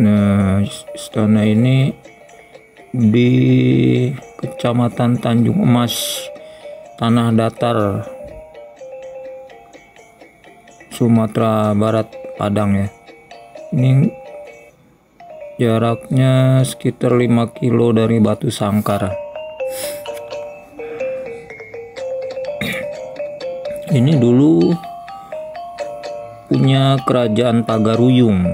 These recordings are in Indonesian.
Nah, istana ini di Kecamatan Tanjung Emas, Tanah Datar, Sumatera Barat, Padang ya. Ini jaraknya sekitar 5 kilo dari Batu Sangkar. Ini dulu punya Kerajaan Pagaruyung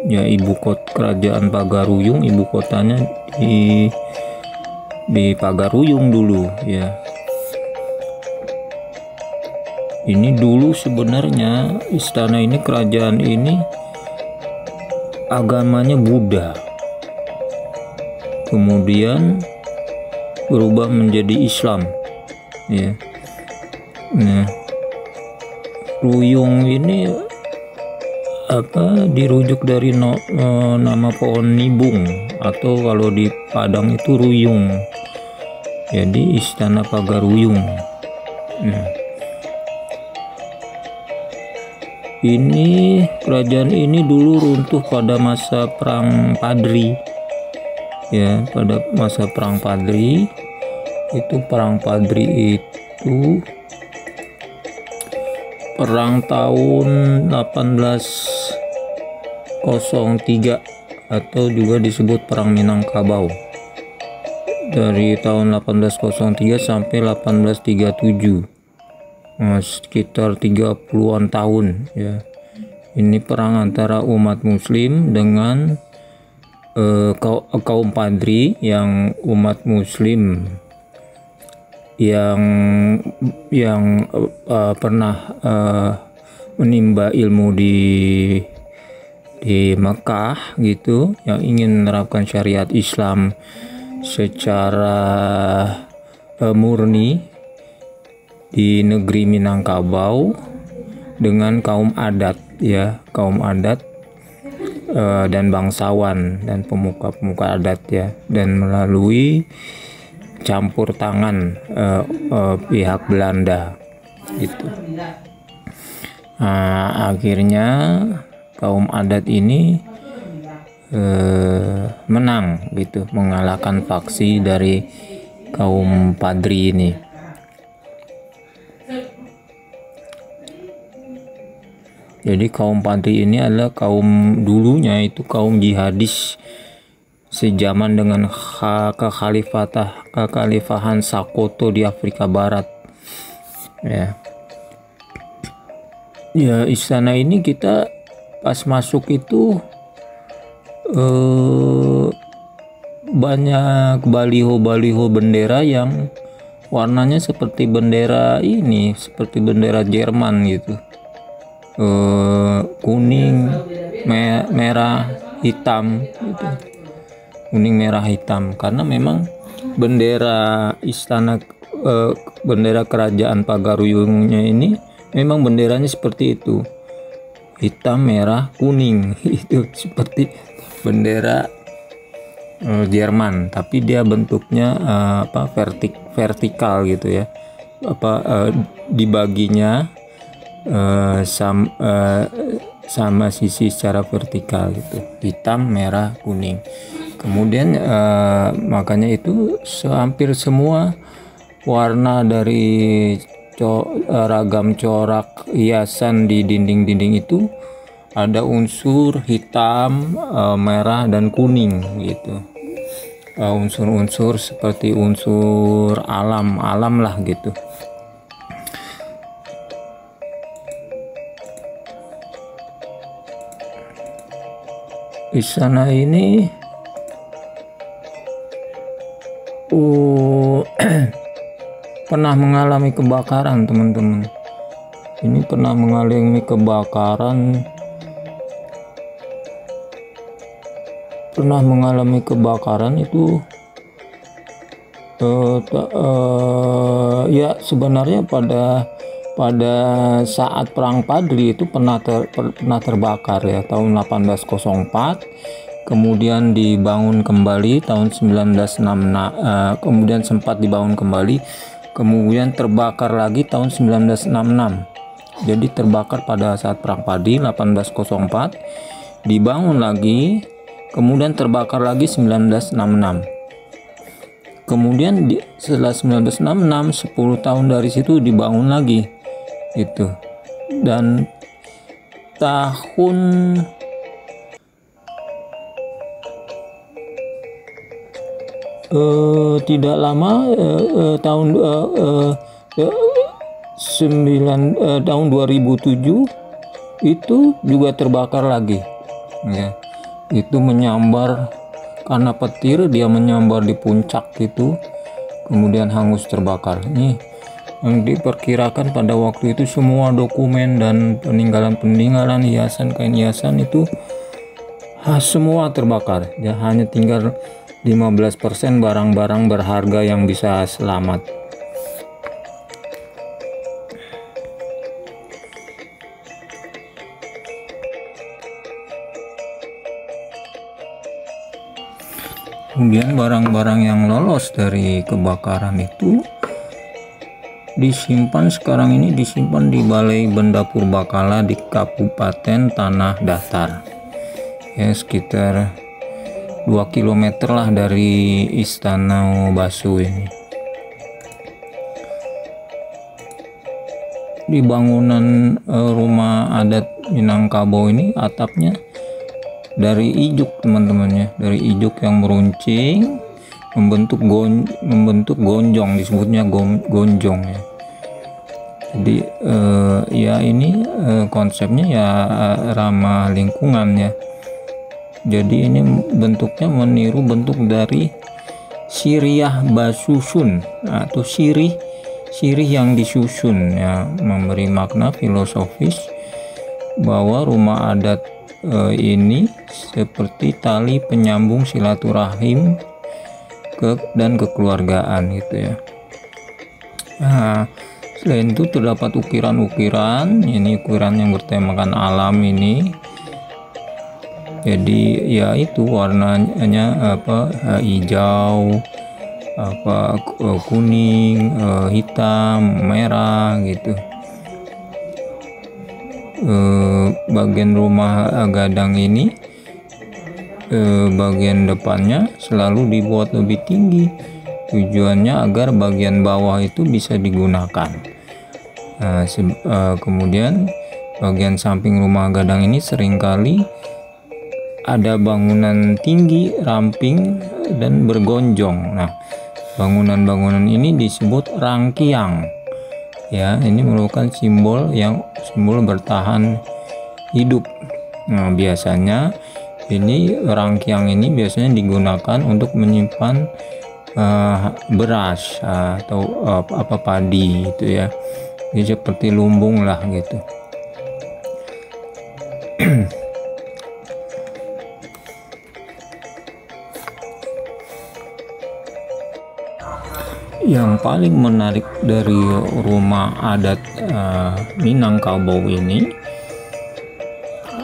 ya, ibu kota Kerajaan Pagaruyung, ibu kotanya di Pagaruyung dulu ya. Ini dulu sebenarnya istana ini, kerajaan ini agamanya Buddha, kemudian berubah menjadi Islam ya. Nah, Ruyung ini dirujuk dari nama pohon nibung, atau kalau di Padang itu ruyung, jadi Istana Pagaruyung. Nah, ini kerajaan ini dulu runtuh pada masa Perang Padri ya. Pada masa Perang Padri itu, Perang Padri itu perang tahun 1803 atau juga disebut Perang Minangkabau, dari tahun 1803 sampai 1837. Nah, sekitar 30-an tahun ya. Ini perang antara umat muslim dengan kaum Padri, yang umat muslim yang pernah menimba ilmu di Mekah gitu, yang ingin menerapkan syariat Islam secara murni di negeri Minangkabau, dengan kaum adat ya, kaum adat dan bangsawan dan pemuka-pemuka adat ya, dan melalui campur tangan pihak Belanda gitu. Nah, akhirnya kaum adat ini menang gitu, mengalahkan faksi dari kaum Padri ini. Jadi kaum Padri ini adalah kaum, dulunya itu kaum jihadis sejaman dengan kekhalifahan Soekarno di Afrika Barat ya. Ya, istana ini kita pas masuk itu banyak baliho-baliho bendera yang warnanya seperti bendera ini, seperti bendera Jerman gitu, kuning, merah, hitam gitu. Kuning, merah, hitam, karena memang bendera istana, bendera kerajaan Pagaruyungnya ini memang benderanya seperti itu, hitam, merah, kuning itu seperti bendera Jerman, tapi dia bentuknya vertikal gitu ya, dibaginya sama sisi secara vertikal gitu, hitam, merah, kuning. Kemudian makanya itu hampir semua warna dari ragam corak hiasan di dinding-dinding itu ada unsur hitam, merah, dan kuning gitu. Unsur-unsur seperti unsur alam lah gitu. Istana ini pernah mengalami kebakaran, teman-teman. Ini pernah mengalami kebakaran itu ya, sebenarnya pada saat Perang Padri itu pernah terbakar ya, tahun 1804. Kemudian dibangun kembali tahun 1966, kemudian sempat dibangun kembali, kemudian terbakar lagi tahun 1966. Jadi terbakar pada saat Perang Padri 1804, dibangun lagi kemudian terbakar lagi 1966. Kemudian setelah 1966, 10 tahun dari situ dibangun lagi itu. Dan tahun tidak lama tahun 2007 itu juga terbakar lagi ya. Itu menyambar karena petir, dia menyambar di puncak itu, kemudian hangus terbakar. Ini yang diperkirakan pada waktu itu semua dokumen dan peninggalan-peninggalan, hiasan, kain hiasan itu semua terbakar ya. Hanya tinggal 15% barang-barang berharga yang bisa selamat. Kemudian barang-barang yang lolos dari kebakaran itu disimpan, sekarang ini disimpan di Balai Benda Purbakala di Kabupaten Tanah Datar ya, sekitar 2 km lah dari Istana Basu ini. Di bangunan rumah adat Minangkabau ini atapnya dari ijuk, teman-temannya, dari ijuk yang meruncing membentuk gonjong, disebutnya gonjong ya. Jadi ya ini konsepnya ya ramah lingkungan ya. Jadi ini bentuknya meniru bentuk dari siriah basusun atau sirih yang disusun ya, memberi makna filosofis bahwa rumah adat ini seperti tali penyambung silaturahim dan kekeluargaan gitu ya. Nah, selain itu terdapat ukiran-ukiran, ini ukiran yang bertemakan alam ini. Jadi ya itu warnanya hijau, kuning, hitam, merah gitu. Bagian rumah gadang ini bagian depannya selalu dibuat lebih tinggi, tujuannya agar bagian bawah itu bisa digunakan. Kemudian bagian samping rumah gadang ini seringkali ada bangunan tinggi, ramping, dan bergonjong. Nah, bangunan-bangunan ini disebut rangkiang ya. Ini merupakan simbol bertahan hidup. Nah, biasanya ini rangkiang ini biasanya digunakan untuk menyimpan beras atau padi gitu ya. Jadi seperti lumbung lah gitu. Yang paling menarik dari rumah adat Minangkabau ini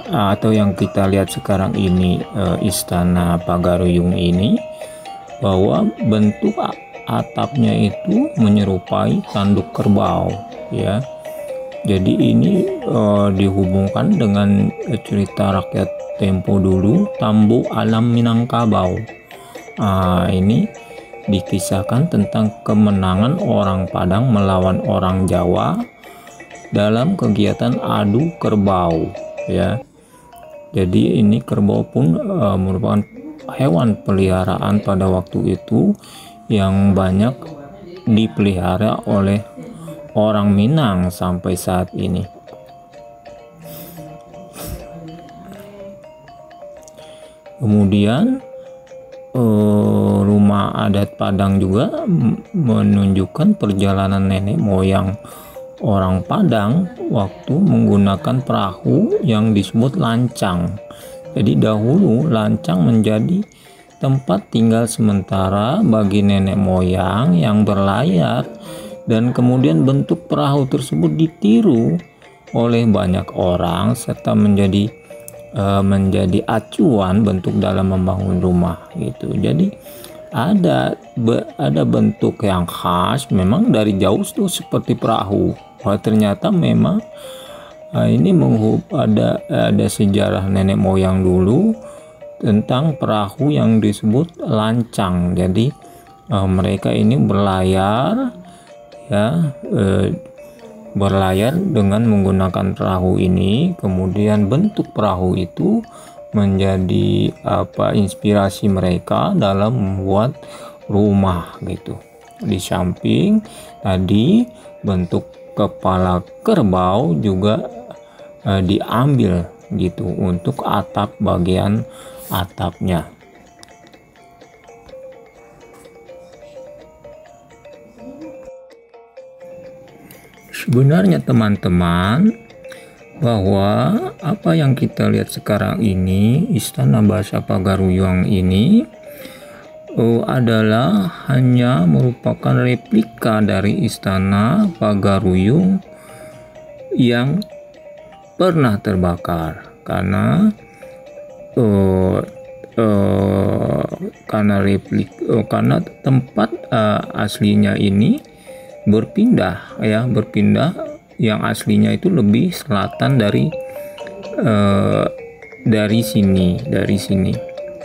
atau yang kita lihat sekarang ini, Istana Pagaruyung ini, bahwa bentuk atapnya itu menyerupai tanduk kerbau ya. Jadi ini dihubungkan dengan cerita rakyat tempo dulu, Tambu Alam Minangkabau. Ini dikisahkan tentang kemenangan orang Padang melawan orang Jawa dalam kegiatan adu kerbau ya. Jadi ini kerbau pun merupakan hewan peliharaan pada waktu itu yang banyak dipelihara oleh orang Minang sampai saat ini. Kemudian rumah adat Padang juga menunjukkan perjalanan nenek moyang orang Padang waktu menggunakan perahu yang disebut lancang. Jadi dahulu lancang menjadi tempat tinggal sementara bagi nenek moyang yang berlayar, dan kemudian bentuk perahu tersebut ditiru oleh banyak orang serta menjadi acuan bentuk dalam membangun rumah gitu. Jadi ada bentuk yang khas, memang dari jauh tuh seperti perahu. Ternyata memang ini ada sejarah nenek moyang dulu tentang perahu yang disebut lancang. Jadi mereka ini berlayar ya, berlayar dengan menggunakan perahu ini. Kemudian bentuk perahu itu menjadi inspirasi mereka dalam membuat rumah gitu. Di samping tadi bentuk kepala kerbau juga diambil gitu untuk atap, bagian atapnya. Sebenarnya teman-teman, bahwa apa yang kita lihat sekarang ini, Istana Basa Pagaruyung ini adalah hanya merupakan replika dari Istana Pagaruyung yang pernah terbakar karena karena tempat aslinya ini berpindah yang aslinya itu lebih selatan dari sini.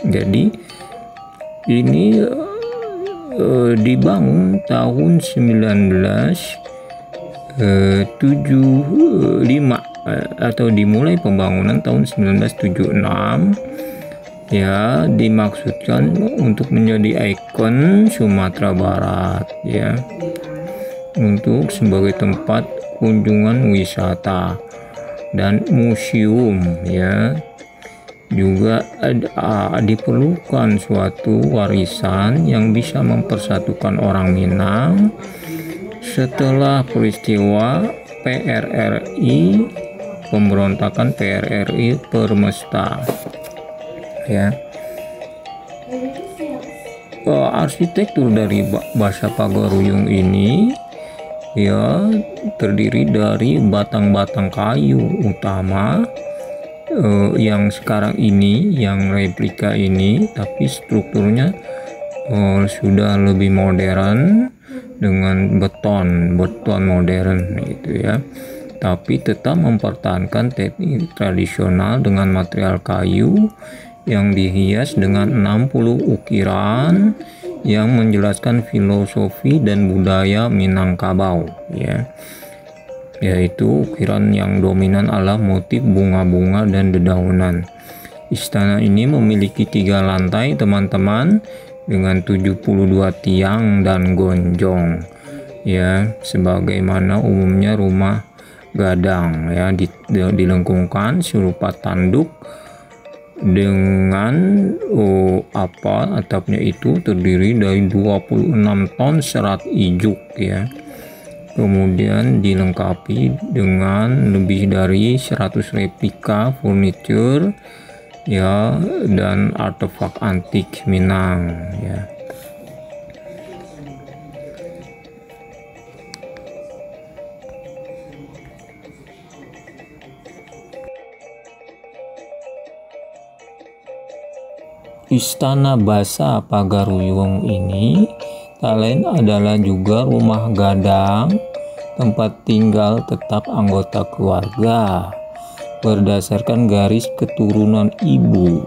Jadi ini dibangun tahun 1975 atau dimulai pembangunan tahun 1976 ya, dimaksudkan untuk menjadi ikon Sumatera Barat ya, untuk sebagai tempat kunjungan wisata dan museum ya. Juga diperlukan suatu warisan yang bisa mempersatukan orang Minang setelah peristiwa PRRI, pemberontakan PRRI Permesta ya. Arsitektur dari Basa Pagaruyung ini ya terdiri dari batang-batang kayu utama yang sekarang ini, yang replika ini, tapi strukturnya sudah lebih modern dengan beton modern gitu ya, tapi tetap mempertahankan teknik tradisional dengan material kayu yang dihias dengan 60 ukiran yang menjelaskan filosofi dan budaya Minangkabau ya, yaitu ukiran yang dominan adalah motif bunga-bunga dan dedaunan. Istana ini memiliki 3 lantai teman-teman, dengan 72 tiang dan gonjong ya, sebagaimana umumnya rumah gadang ya, dilengkungkan serupa tanduk dengan atapnya itu terdiri dari 26 ton serat ijuk ya. Kemudian dilengkapi dengan lebih dari 100 replika furniture ya dan artefak antik Minang ya. Istana Basa Pagaruyung ini tak lain adalah juga rumah gadang, tempat tinggal tetap anggota keluarga berdasarkan garis keturunan ibu.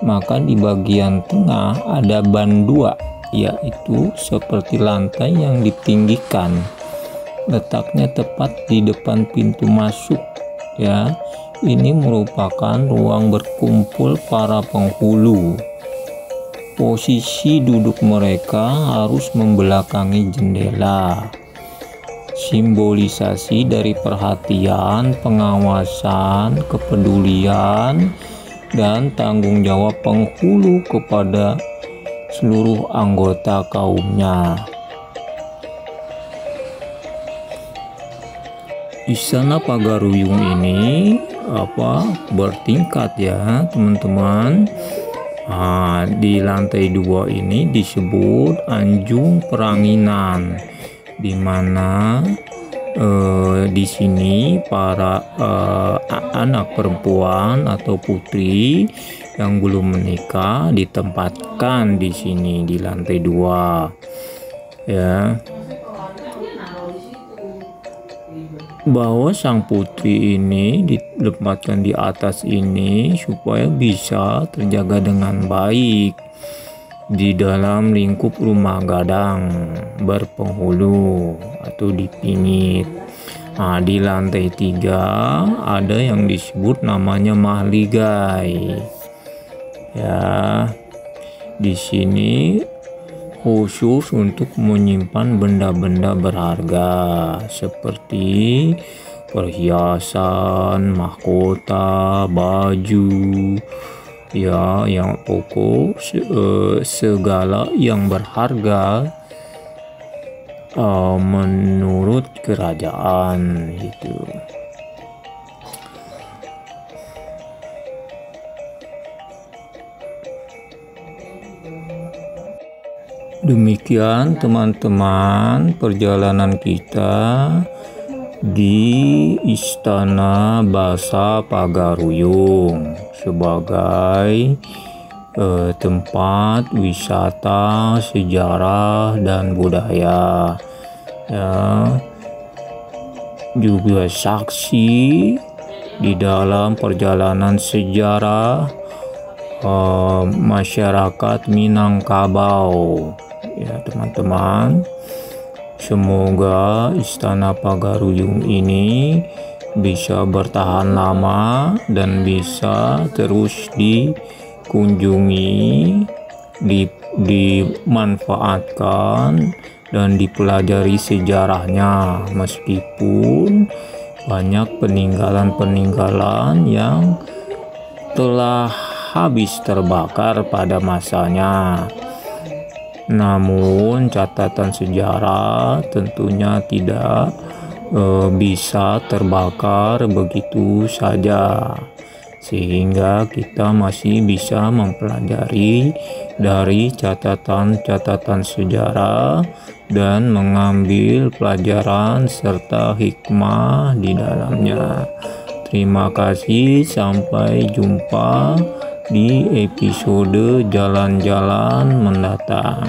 Maka di bagian tengah ada bandua, yaitu seperti lantai yang ditinggikan. Letaknya tepat di depan pintu masuk ya. Ini merupakan ruang berkumpul para penghulu. Posisi duduk mereka harus membelakangi jendela. Simbolisasi dari perhatian, pengawasan, kepedulian, dan tanggung jawab penghulu kepada seluruh anggota kaumnya. Istana Pagaruyung ini bertingkat ya teman-teman. Di lantai 2 ini disebut Anjung Peranginan, di mana di sini para anak perempuan atau putri yang belum menikah ditempatkan di sini di lantai 2 ya. bahwa sang putri ini ditempatkan di atas ini supaya bisa terjaga dengan baik di dalam lingkup rumah gadang berpenghulu atau dipingit. Nah, di lantai 3 ada yang disebut namanya mahligai. Ya, di sini khusus untuk menyimpan benda-benda berharga seperti perhiasan, mahkota, baju, ya, yang pokok segala yang berharga menurut kerajaan gitu. Demikian teman-teman perjalanan kita di Istana Basa Pagaruyung sebagai tempat wisata sejarah dan budaya, ya, juga saksi di dalam perjalanan sejarah masyarakat Minangkabau. Ya teman-teman, semoga Istana Pagaruyung ini bisa bertahan lama dan bisa terus dikunjungi, dimanfaatkan dan dipelajari sejarahnya, meskipun banyak peninggalan-peninggalan yang telah habis terbakar pada masanya. Namun catatan sejarah tentunya tidak bisa terbakar begitu saja, sehingga kita masih bisa mempelajari dari catatan-catatan sejarah dan mengambil pelajaran serta hikmah di dalamnya. Terima kasih, sampai jumpa di episode jalan-jalan mendatang.